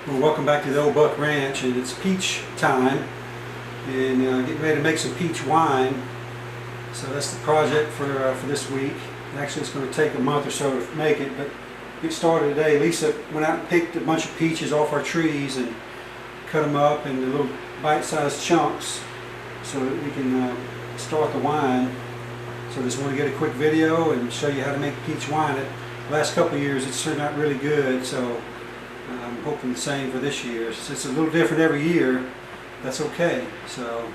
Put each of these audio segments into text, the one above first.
Well, welcome back to the Ole Buck Ranch, and it's peach time, and getting ready to make some peach wine. So that's the project for this week. Actually, it's going to take a month or so to make it, but get started today. Lisa went out and picked a bunch of peaches off our trees and cut them up into little bite-sized chunks so that we can start the wine. So I just want to get a quick video and show you how to make peach wine. The last couple of years it's turned out really good, so I'm hoping the same for this year. It's a little different every year. That's okay. So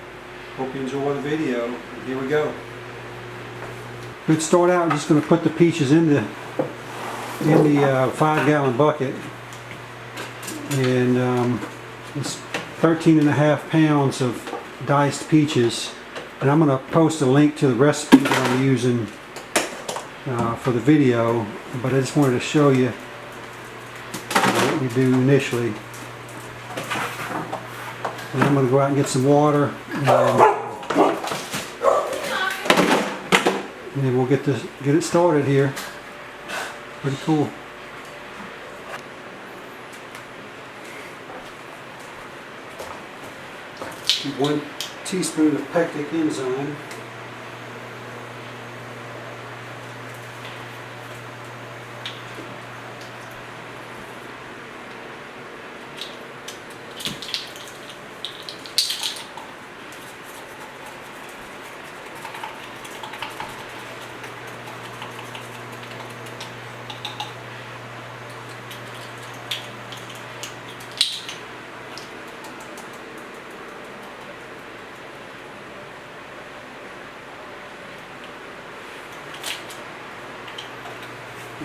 hope you enjoy the video. And here we go. To start out, I'm just going to put the peaches in the 5-gallon bucket, and it's 13.5 pounds of diced peaches. And I'm going to post a link to the recipe that I'm using for the video, but I just wanted to show you what we do initially. And I'm going to go out and get some water, and then we'll get it started here. Pretty cool. 1 teaspoon of pectic enzyme.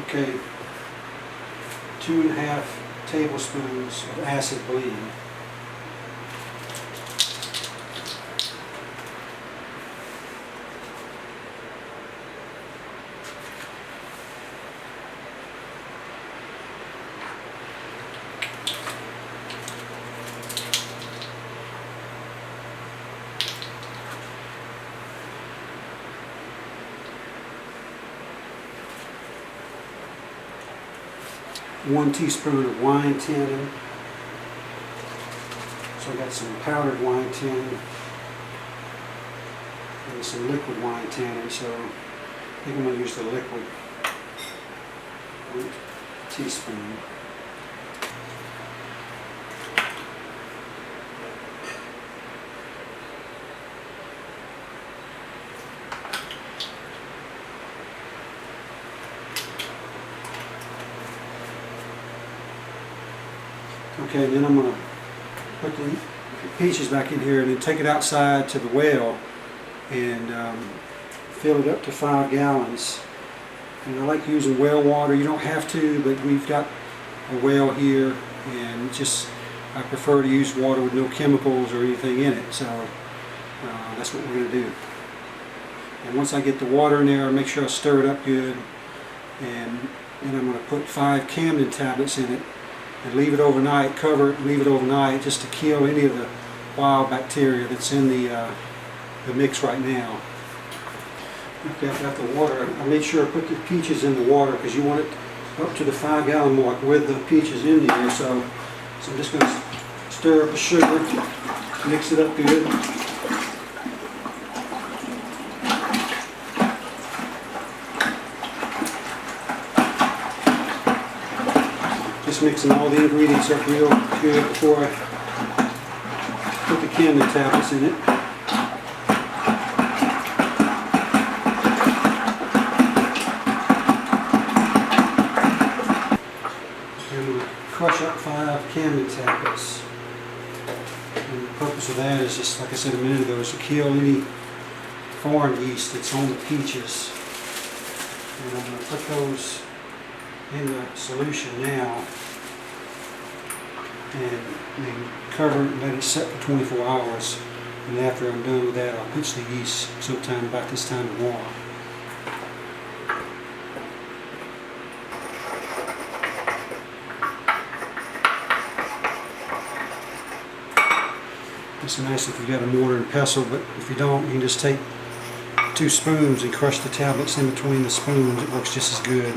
Okay, 2.5 tablespoons of acid bleed. One teaspoon of wine tannin. So I got some powdered wine tannin and some liquid wine tannin. So I think I'm going to use the liquid. 1 teaspoon. Okay, then I'm going to put the peaches back in here and then take it outside to the well and fill it up to 5 gallons. And I like using well water. You don't have to, but we've got a well here, and I prefer to use water with no chemicals or anything in it. So that's what we're going to do. And once I get the water in there, I'll make sure I stir it up good, and then I'm going to put 5 Camden tablets in it. And leave it overnight, cover it, and leave it overnight just to kill any of the wild bacteria that's in the mix right now. Okay, I've got the water. I made sure I put the peaches in the water because you want it up to the 5-gallon mark with the peaches in there. So I'm just going to stir up the sugar, mix it up good. Just mixing all the ingredients up real good before I put the Camden tablets in it. And I'm going to crush up 5 Camden tablets. And the purpose of that is just, like I said a minute ago, is to kill any foreign yeast that's on the peaches. And I'm going to put those in the solution now, and then cover it and let it set for 24 hours. And after I'm done with that, I'll pitch the yeast sometime about this time tomorrow. It's nice if you've got a mortar and pestle, but if you don't, you can just take 2 spoons and crush the tablets in between the spoons. It works just as good.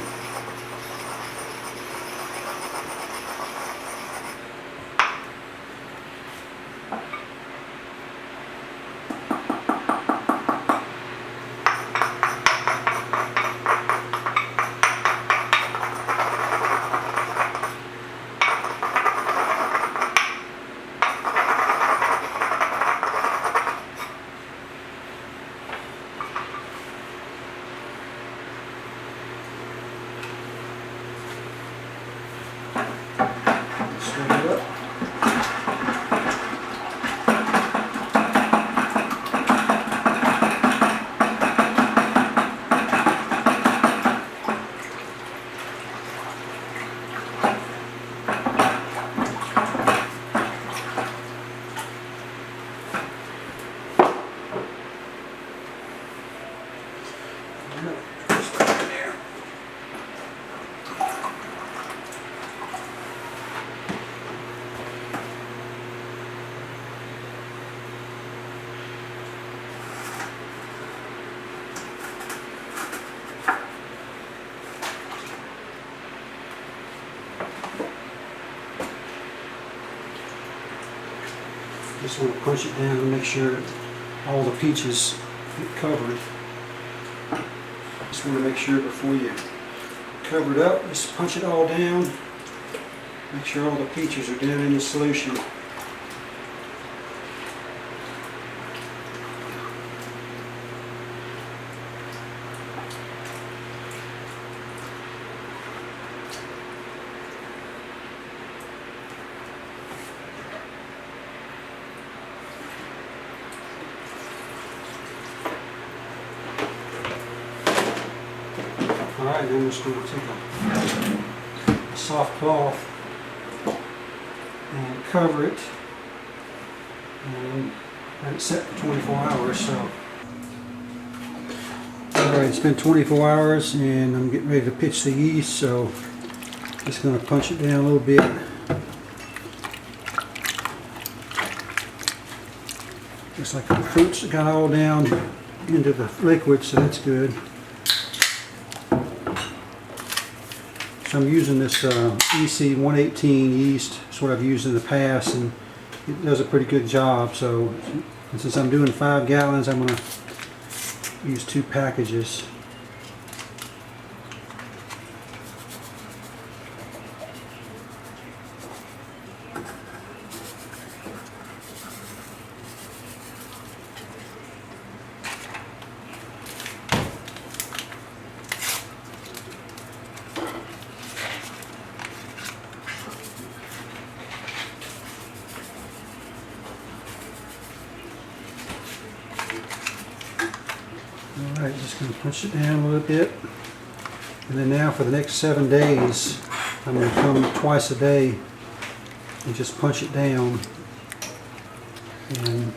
Just want to punch it down and make sure that all the peaches get covered. Just want to make sure before you cover it up, just punch it all down. Make sure all the peaches are down in the solution. Alright, then I'm just going to take a soft cloth and cover it and let it set for 24 hours. So, alright, it's been 24 hours and I'm getting ready to pitch the yeast, so just going to punch it down a little bit. Looks like the fruits got all down into the liquid, so that's good. So I'm using this EC 118 yeast. It's what I've used in the past, and it does a pretty good job. So, and since I'm doing 5 gallons, I'm going to use 2 packages. Alright, just going to punch it down a little bit. And then now for the next 7 days, I'm going to come twice a day and just punch it down. And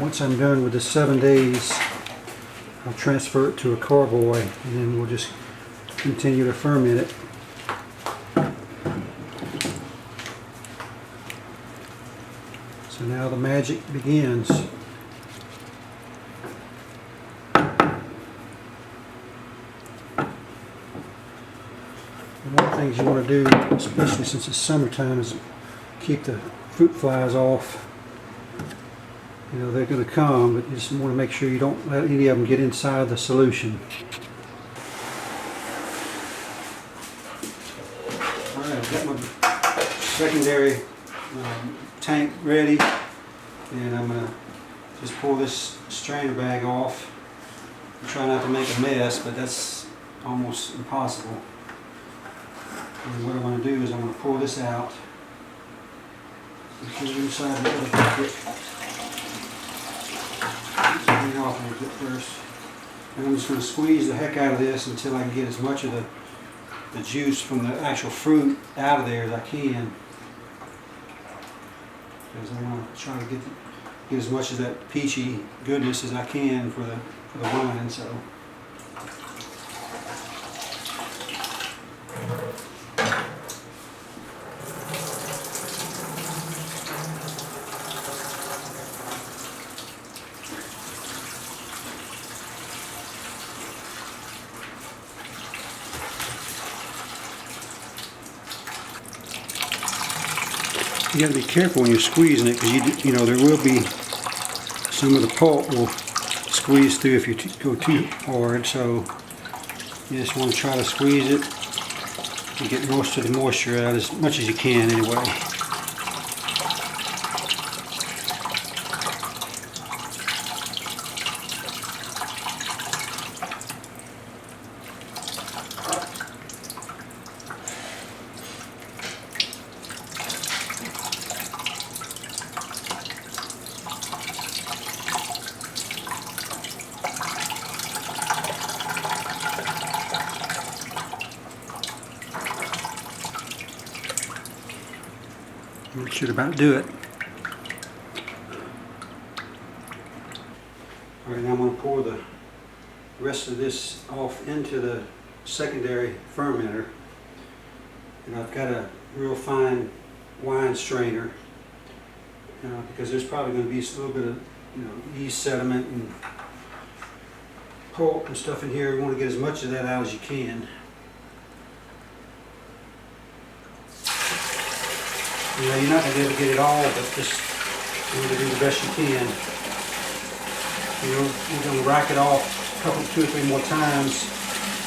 once I'm done with the 7 days, I'll transfer it to a carboy, and then we'll just continue to ferment it. So now the magic begins. One of the things you want to do, especially since it's summertime, is keep the fruit flies off. You know, they're going to come, but you just want to make sure you don't let any of them get inside the solution. Alright, I've got my secondary tank ready, and I'm going to just pull this strainer bag off. I try not to make a mess, but that's almost impossible. And what I'm going to do is I'm going to pull this out and put it inside the other bucket. Get it off a little bit first. And I'm just going to squeeze the heck out of this until I can get as much of the juice from the actual fruit out of there as I can. Because I want to try to get as much of that peachy goodness as I can for the wine. So. You got to be careful when you're squeezing it, because you know there will be some of the pulp will squeeze through if you go too hard. So you just want to try to squeeze it and get most of the moisture out as much as you can anyway. We should about do it. Alright, now I'm going to pour the rest of this off into the secondary fermenter. And I've got a real fine wine strainer, because there's probably going to be a little bit of yeast sediment and pulp and stuff in here. You want to get as much of that out as you can. You're not going to be able to get it all, but just You're going to do the best you can. You know, we're going to rack it off two or three more times.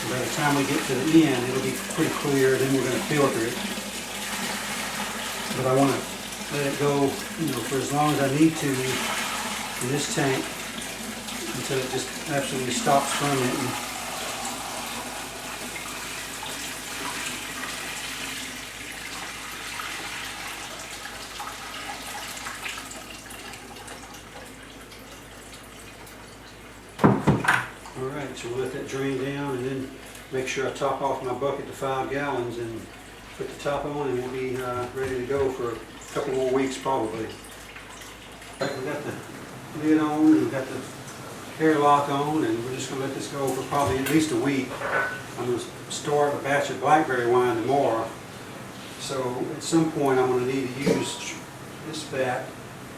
And by the time we get to the end, it'll be pretty clear. Then we're going to filter it. But I want to let it go, you know, for as long as I need to in this tank until it just absolutely stops fermenting. Alright, so we'll let that drain down and then make sure I top off my bucket to 5 gallons and put the top on, and we'll be ready to go for a couple more weeks probably. Right, we got the lid on and we've got the airlock on, and we're just going to let this go for probably at least a week. I'm going to start a batch of blackberry wine tomorrow. So at some point I'm going to need to use this vat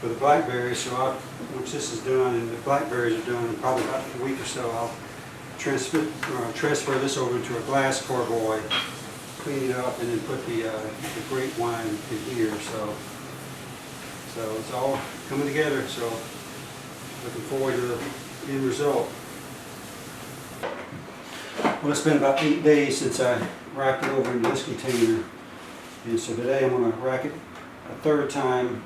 for the blackberries. So once this is done and the blackberries are done in probably about a week or so, I'll transfer this over into a glass carboy, clean it up, and then put the grape wine in here. So it's all coming together. So looking forward to the end result. Well, it's been about 8 days since I racked it over into this container, and so today I'm going to rack it a third time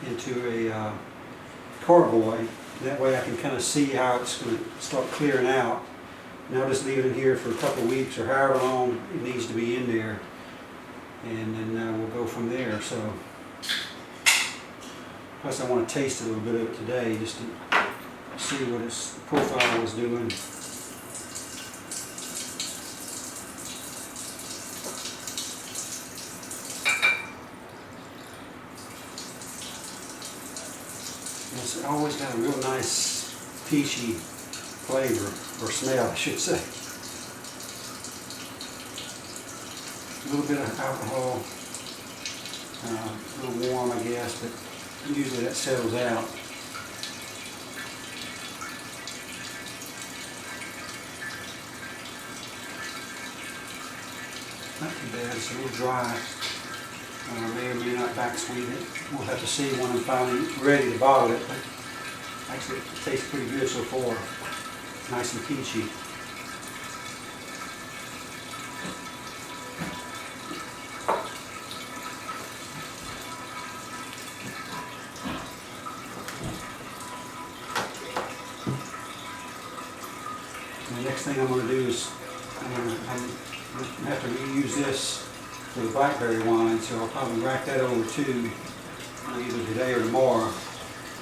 into a carboy. That way I can kind of see how it's going to start clearing out. And I'll just leave it in here for a couple of weeks or however long it needs to be in there, and then we'll go from there. So plus I want to taste a little bit of it today just to see what its profile is doing. It's always got a real nice peachy flavor, or smell I should say. A little bit of alcohol, a little warm I guess, but usually that settles out. Not too bad, it's a little dry. May or may not back sweeten it. We'll have to see when I'm finally ready to bottle it, but actually it tastes pretty good so far. Nice and peachy. And the next thing I'm going to do is I'm going to have to reuse this for the blackberry wine, so I'll probably rack that over too, either today or tomorrow.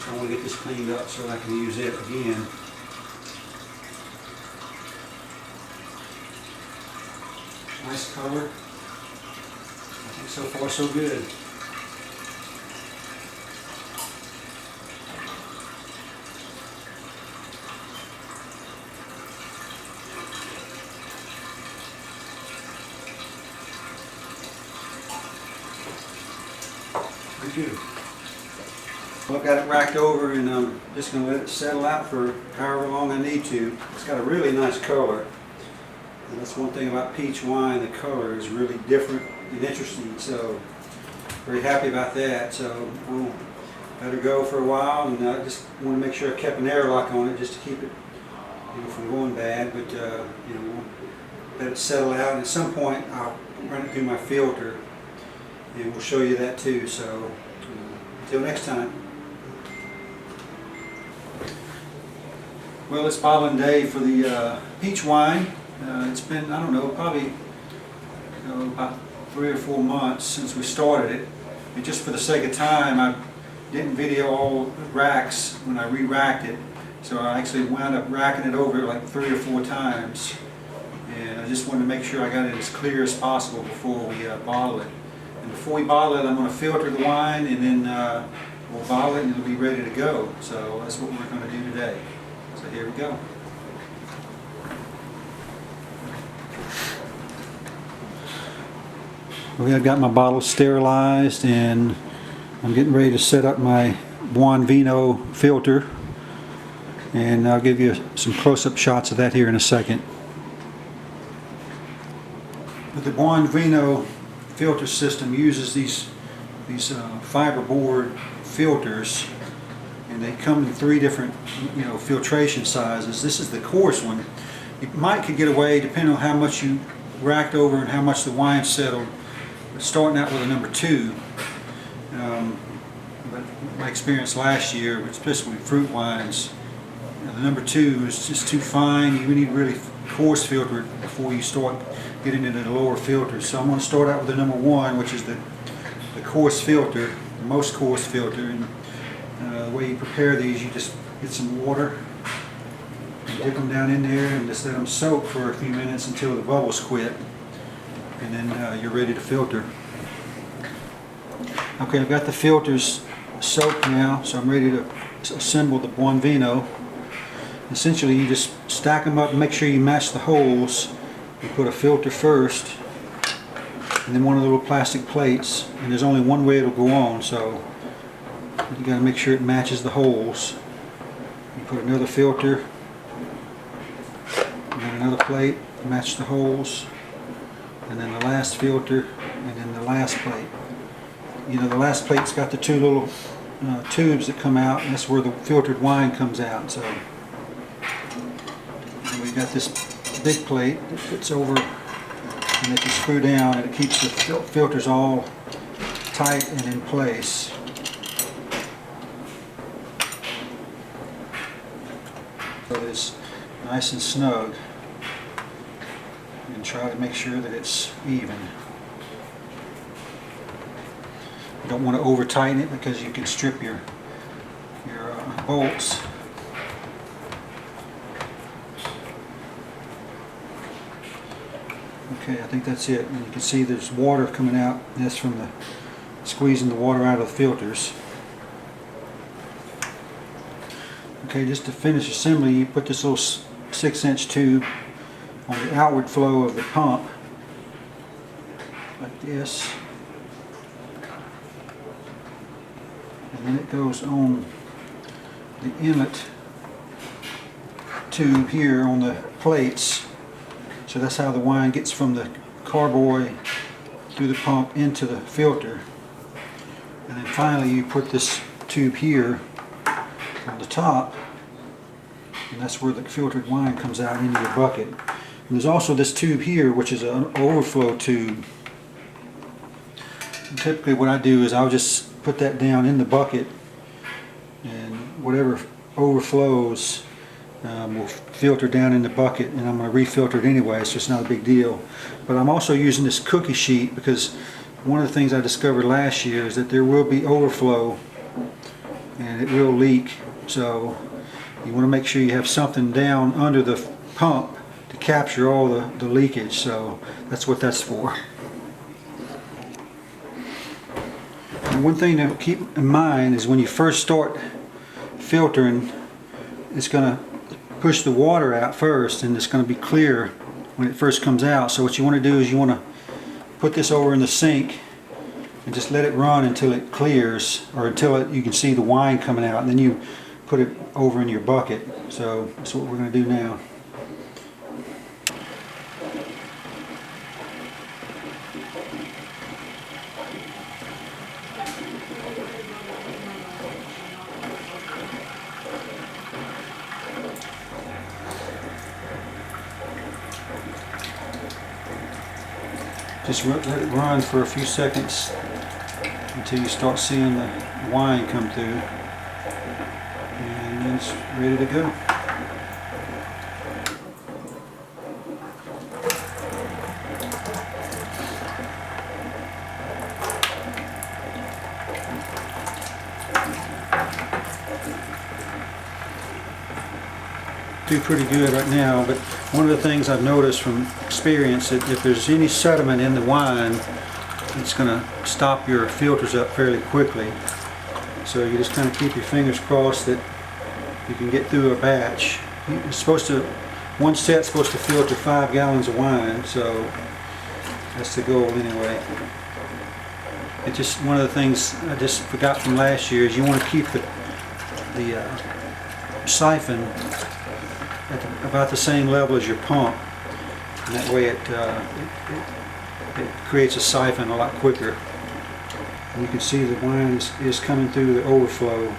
So I want to get this cleaned up so that I can use it again. Nice color. I think so far so good. Pretty good. Well, I've got it racked over, and I'm just going to let it settle out for however long I need to. It's got a really nice color. And that's one thing about peach wine, the color is really different and interesting, so very happy about that. So we'll let her go for a while, and I just want to make sure I kept an airlock on it just to keep it, you know, from going bad. But you know, we'll let it settle out, and at some point I'll run it through my filter, and we'll show you that too. So until next time. Well, it's bottling day for the peach wine. It's been, I don't know, probably about 3 or 4 months since we started it. And just for the sake of time, I didn't video all the racks when I re-racked it. So I actually wound up racking it over like 3 or 4 times. And I just wanted to make sure I got it as clear as possible before we bottle it. And before we bottle it, I'm going to filter the wine, and then we'll bottle it and it'll be ready to go. So that's what we're going to do today. So here we go. Okay, I've got my bottle sterilized, and I'm getting ready to set up my Buon Vino filter, and I'll give you some close-up shots of that here in a second. But the Buon Vino filter system uses these fiberboard filters, and they come in 3 different, filtration sizes. This is the coarse one. You could get away, depending on how much you racked over and how much the wine settled, starting out with a number 2. But my experience last year, especially with fruit wines, the number 2 is just too fine. You need really coarse filter it before you start getting into the lower filters. So I'm going to start out with the number 1, which is the coarse filter, the most coarse filter. And the way you prepare these, you just get some water, and dip them down in there, and just let them soak for a few minutes until the bubbles quit, and then you're ready to filter. Okay, I've got the filters soaked now, so I'm ready to assemble the Buon Vino. Essentially, you just stack them up and make sure you match the holes. You put a filter first, and then one of the little plastic plates, and there's only one way it'll go on, so you got to make sure it matches the holes. You put another filter, and then another plate, match the holes, and then the last filter, and then the last plate. The last plate's got the 2 little tubes that come out, and that's where the filtered wine comes out. So we've got this big plate that fits over, and it can screw down, and it keeps the filters all tight and in place. So it's nice and snug, and try to make sure that it's even. You don't want to over tighten it because you can strip your bolts. Okay, I think that's it. And you can see there's water coming out. That's from the squeezing the water out of the filters. Okay, just to finish assembly, you put this little 6-inch tube on the outward flow of the pump, like this. And then it goes on the inlet tube here on the plates. So that's how the wine gets from the carboy through the pump into the filter. And then finally you put this tube here on the top, and that's where the filtered wine comes out into your bucket. And there's also this tube here, which is an overflow tube. And typically what I do is I'll just put that down in the bucket, and whatever overflows will filter down in the bucket, and I'm going to refilter it anyway. It's just not a big deal. But I'm also using this cookie sheet because one of the things I discovered last year is that there will be overflow and it will leak. So you want to make sure you have something down under the pump to capture all the leakage. So that's what that's for. And one thing to keep in mind is when you first start filtering, it's going to push the water out first, and it's going to be clear when it first comes out. So what you want to do is you want to put this over in the sink and just let it run until it clears, or until you can see the wine coming out, and then you put it over in your bucket. So that's what we're going to do now. Just let it run for a few seconds until you start seeing the wine come through, and then it's ready to go. Do pretty good right now, but one of the things I've noticed from experience that if there's any sediment in the wine, it's going to stop your filters up fairly quickly. So you just kind of keep your fingers crossed that you can get through a batch. It's supposed to, one set's supposed to filter 5 gallons of wine, so that's the goal anyway. It's just one of the things I just forgot from last year is you want to keep the siphon at about the same level as your pump, and that way it creates a siphon a lot quicker. And you can see the wine is coming through the overflow,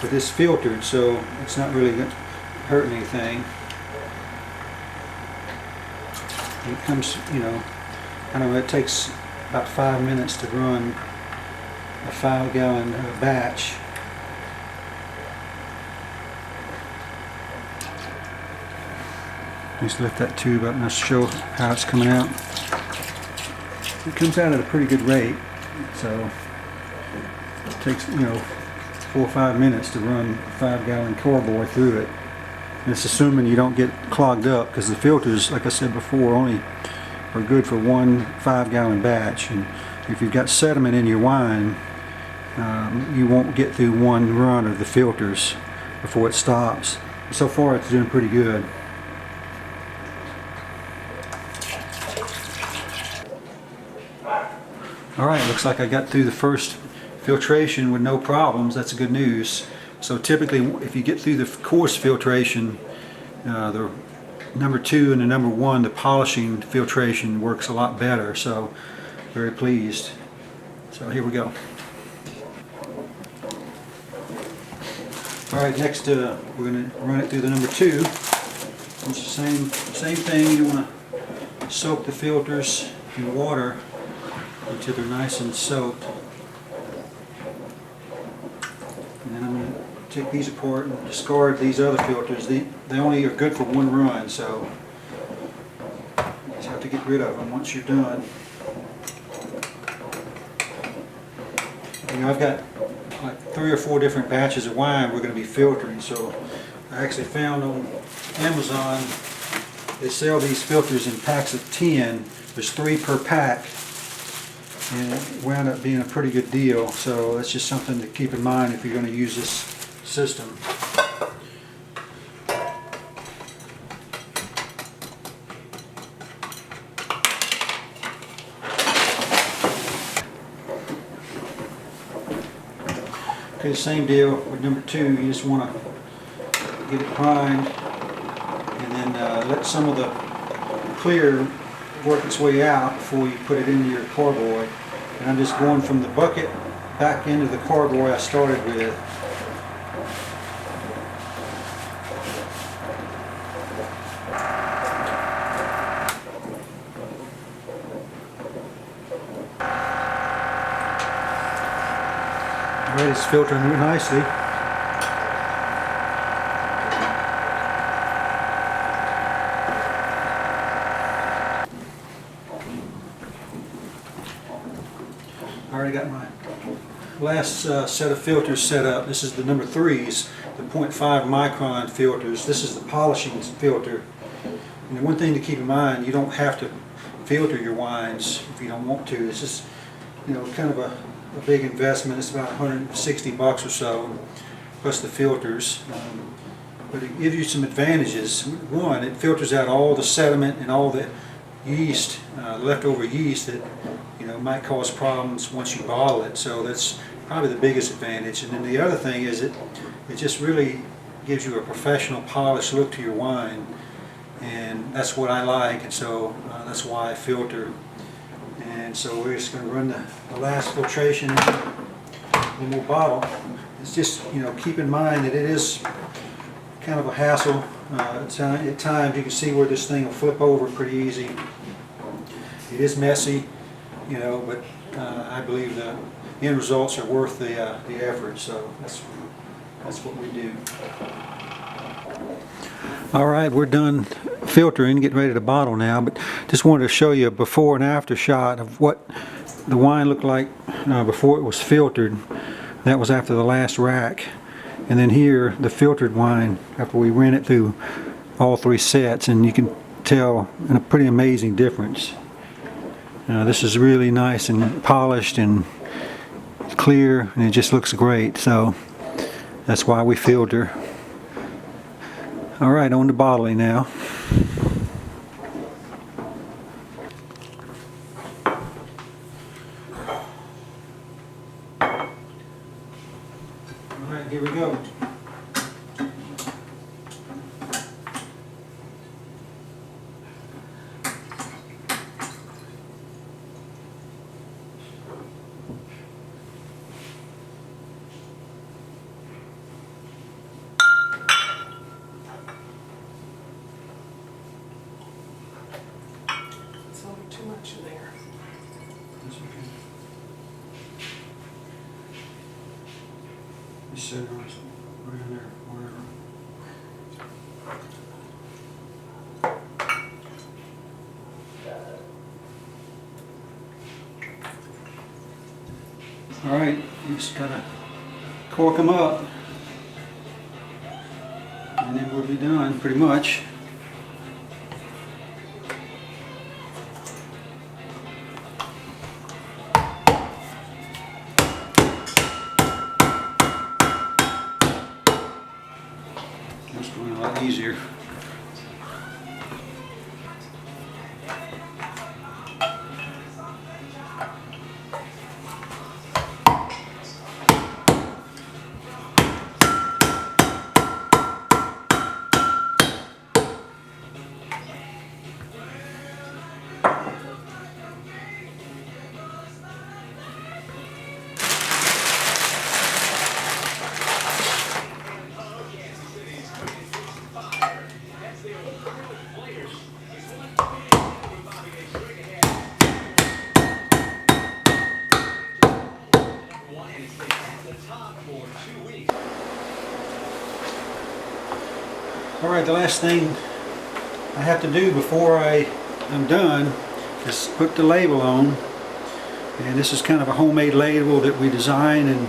but it's filtered, so it's not really going to hurt anything. It comes, you know, I don't know, it takes about 5 minutes to run a 5-gallon batch. Just lift that tube up and I'll show how it's coming out. It comes out at a pretty good rate, so it takes, you know, 4 or 5 minutes to run a 5-gallon carboy through it. And it's assuming you don't get clogged up, because the filters, like I said before, only are good for one 5-gallon batch. And if you've got sediment in your wine, you won't get through one run of the filters before it stops. So far it's doing pretty good. Alright, looks like I got through the first filtration with no problems. That's good news. So typically if you get through the coarse filtration, the number 2 and the number 1, the polishing filtration, works a lot better. So very pleased. So here we go. Alright, next we're going to run it through the number 2. It's the same thing. You want to soak the filters in water until they're nice and soaked. And then I'm going to take these apart and discard these other filters. They only are good for one run, so you just have to get rid of them once you're done. You know, I've got like 3 or 4 different batches of wine we're going to be filtering, so I actually found on Amazon they sell these filters in packs of 10. There's 3 per pack. And it wound up being a pretty good deal, so that's just something to keep in mind if you're going to use this system. Okay, same deal with number 2. You just want to get it primed and then let some of the clear work its way out before you put it into your carboy. And I'm just going from the bucket back into the carboy I started with. Alright, it's filtering real nicely. I already got my last set of filters set up. This is the number 3s, the 0.5 micron filters. This is the polishing filter. And one thing to keep in mind, you don't have to filter your wines if you don't want to. This is, you know, kind of a big investment. It's about $160 or so, plus the filters. But it gives you some advantages. One, it filters out all the sediment and all the yeast, leftover yeast that, you know, might cause problems once you bottle it. So that's probably the biggest advantage. And then the other thing is it just really gives you a professional, polished look to your wine, and that's what I like. And so that's why I filter. And so we're just going to run the last filtration in, and we'll bottle. It's just, you know, keep in mind that it is kind of a hassle. At times you can see where this thing will flip over pretty easy. It is messy, you know, but I believe the end results are worth the effort. So that's what we do. All right, we're done filtering, getting ready to bottle now, but just wanted to show you a before and after shot of what the wine looked like before it was filtered. That was after the last rack. And then here, the filtered wine after we ran it through all 3 sets, and you can tell a pretty amazing difference. This is really nice and polished and clear, and it just looks great. So that's why we filter. All right, on to bottling now. All right, here we go. much in there. That's okay. Just set it on right in there, whatever. All right, you just gotta cork them up, and then we'll be done pretty much. It's going a lot easier. Alright, the last thing I have to do before I'm done is put the label on. And this is kind of a homemade label that we designed, and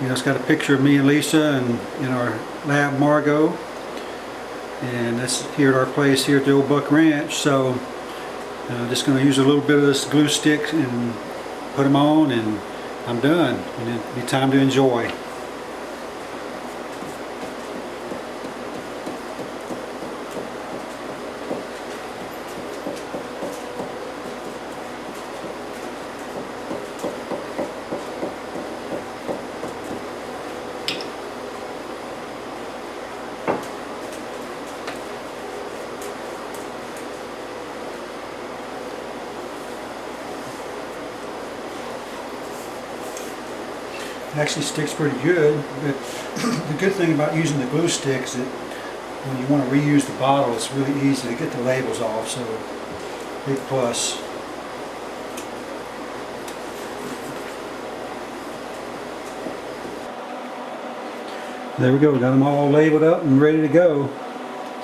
you know, it's got a picture of me and Lisa and in our lab Margot. And that's here at our place here at the Ole Buck Ranch. So just going to use a little bit of this glue stick and put them on, and I'm done. And it'll be time to enjoy. It actually sticks pretty good, but the good thing about using the glue stick is that when you want to reuse the bottle, it's really easy to get the labels off, so big plus. There we go, got them all labeled up and ready to go.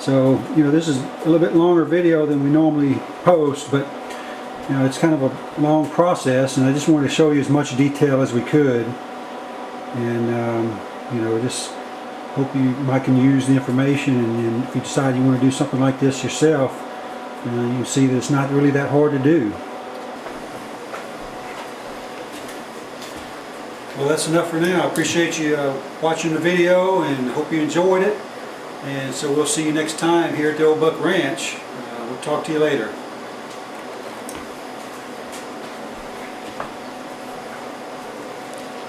So, you know, this is a little bit longer video than we normally post, but you know, it's kind of a long process, and I just wanted to show you as much detail as we could. And you know, just hope you can use the information, and if you decide you want to do something like this yourself, you can see that it's not really that hard to do. Well, that's enough for now. I appreciate you watching the video, and hope you enjoyed it. And so we'll see you next time here at the Ole Buck Ranch. We'll talk to you later.